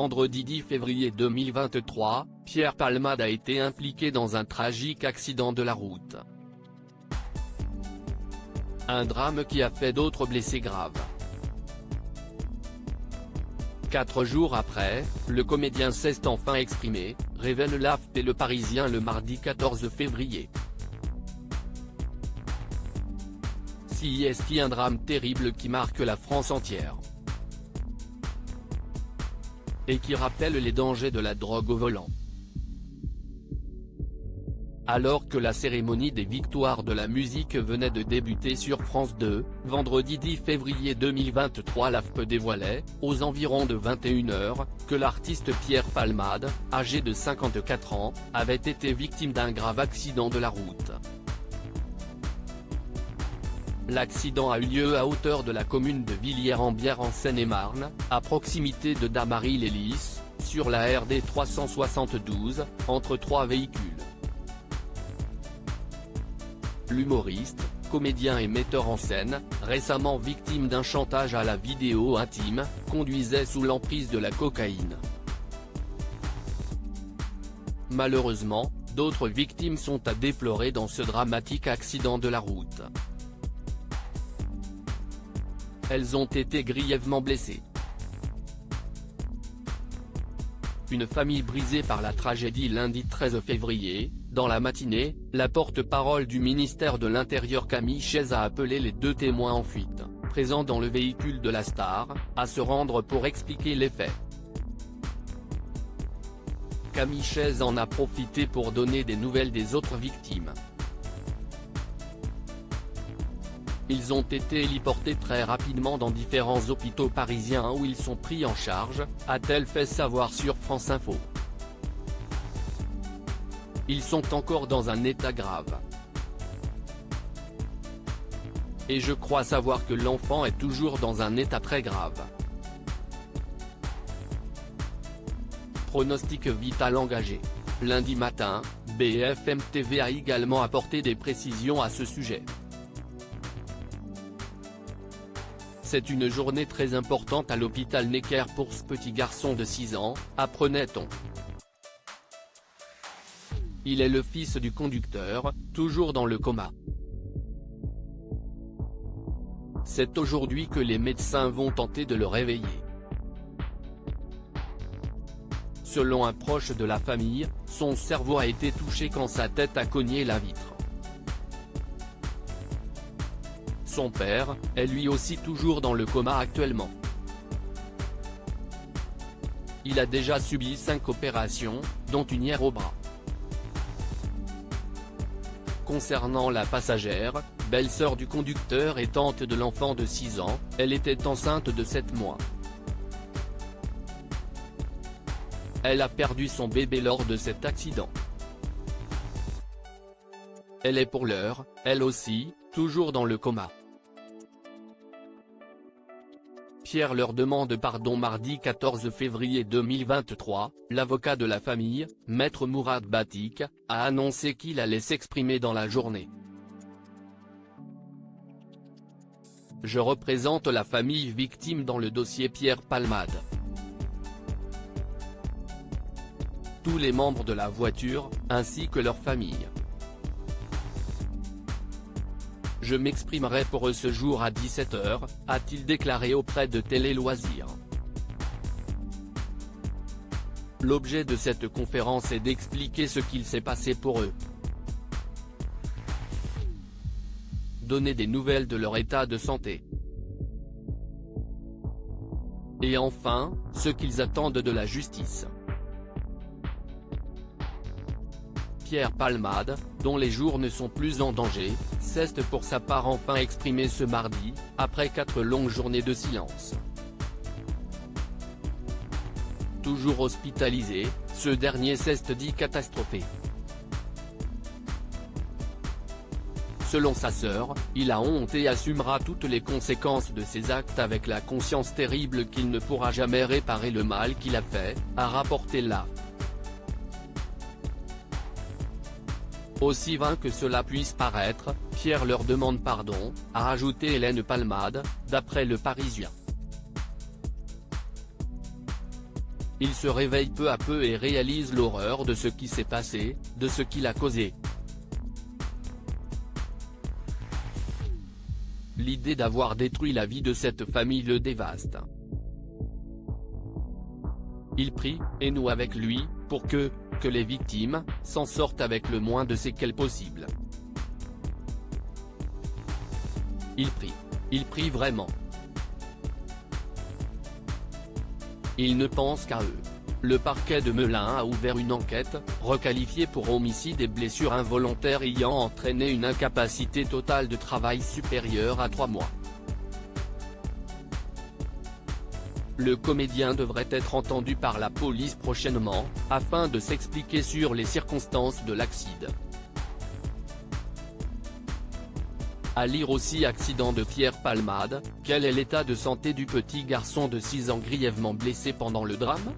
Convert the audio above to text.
Vendredi 10 février 2023, Pierre Palmade a été impliqué dans un tragique accident de la route. Un drame qui a fait d'autres blessés graves. 4 jours après, le comédien s'est enfin exprimé, révèle l'AFP et Le Parisien le mardi 14 février. Si est-ce un drame terrible qui marque la France entière et qui rappelle les dangers de la drogue au volant. Alors que la cérémonie des victoires de la musique venait de débuter sur France 2, vendredi 10 février 2023, l'AFP dévoilait, aux environs de 21h, que l'artiste Pierre Palmade, âgé de 54 ans, avait été victime d'un grave accident de la route. L'accident a eu lieu à hauteur de la commune de Villiers-en-Bière en Seine-et-Marne, à proximité de Damary-les-Lys, sur la RD 372, entre 3 véhicules. L'humoriste, comédien et metteur en scène, récemment victime d'un chantage à la vidéo intime, conduisait sous l'emprise de la cocaïne. Malheureusement, d'autres victimes sont à déplorer dans ce dramatique accident de la route. Elles ont été grièvement blessées. Une famille brisée par la tragédie lundi 13 février, dans la matinée, la porte-parole du ministère de l'Intérieur Camille Chayze a appelé les 2 témoins en fuite, présents dans le véhicule de la star, à se rendre pour expliquer les faits. Camille Chayze en a profité pour donner des nouvelles des autres victimes. Ils ont été héliportés très rapidement dans différents hôpitaux parisiens où ils sont pris en charge, a-t-elle fait savoir sur France Info. Ils sont encore dans un état grave. Et je crois savoir que l'enfant est toujours dans un état très grave. Pronostic vital engagé. Lundi matin, BFM TV a également apporté des précisions à ce sujet. C'est une journée très importante à l'hôpital Necker pour ce petit garçon de 6 ans, apprenait-on. Il est le fils du conducteur, toujours dans le coma. C'est aujourd'hui que les médecins vont tenter de le réveiller. Selon un proche de la famille, son cerveau a été touché quand sa tête a cogné la vitre. Son père, est lui aussi toujours dans le coma actuellement. Il a déjà subi 5 opérations, dont une hier au bras. Concernant la passagère, belle-sœur du conducteur et tante de l'enfant de 6 ans, elle était enceinte de 7 mois. Elle a perdu son bébé lors de cet accident. Elle est pour l'heure, elle aussi, toujours dans le coma. Pierre leur demande pardon mardi 14 février 2023, l'avocat de la famille, Maître Mourad Batik, a annoncé qu'il allait s'exprimer dans la journée. Je représente la famille victime dans le dossier Pierre Palmade. Tous les membres de la voiture, ainsi que leur famille. Je m'exprimerai pour eux ce jour à 17h, a-t-il déclaré auprès de Télé Loisirs. L'objet de cette conférence est d'expliquer ce qu'il s'est passé pour eux. Donner des nouvelles de leur état de santé. Et enfin, ce qu'ils attendent de la justice. Pierre Palmade, dont les jours ne sont plus en danger, s'est pour sa part enfin exprimé ce mardi, après 4 longues journées de silence. Toujours hospitalisé, ce dernier s'est dit catastrophé. Selon sa sœur, il a honte et assumera toutes les conséquences de ses actes avec la conscience terrible qu'il ne pourra jamais réparer le mal qu'il a fait, a rapporté l'AFP. Aussi vain que cela puisse paraître, Pierre leur demande pardon, a rajouté Hélène Palmade, d'après Le Parisien. Il se réveille peu à peu et réalise l'horreur de ce qui s'est passé, de ce qu'il a causé. L'idée d'avoir détruit la vie de cette famille le dévaste. Il prie, et nous avec lui, pour que les victimes s'en sortent avec le moins de séquelles possible. Il prie vraiment. Il ne pense qu'à eux. Le parquet de Melun a ouvert une enquête, requalifiée pour homicide et blessures involontaires ayant entraîné une incapacité totale de travail supérieure à 3 mois. Le comédien devrait être entendu par la police prochainement, afin de s'expliquer sur les circonstances de l'accident. À lire aussi accident de Pierre Palmade, quel est l'état de santé du petit garçon de 6 ans grièvement blessé pendant le drame ?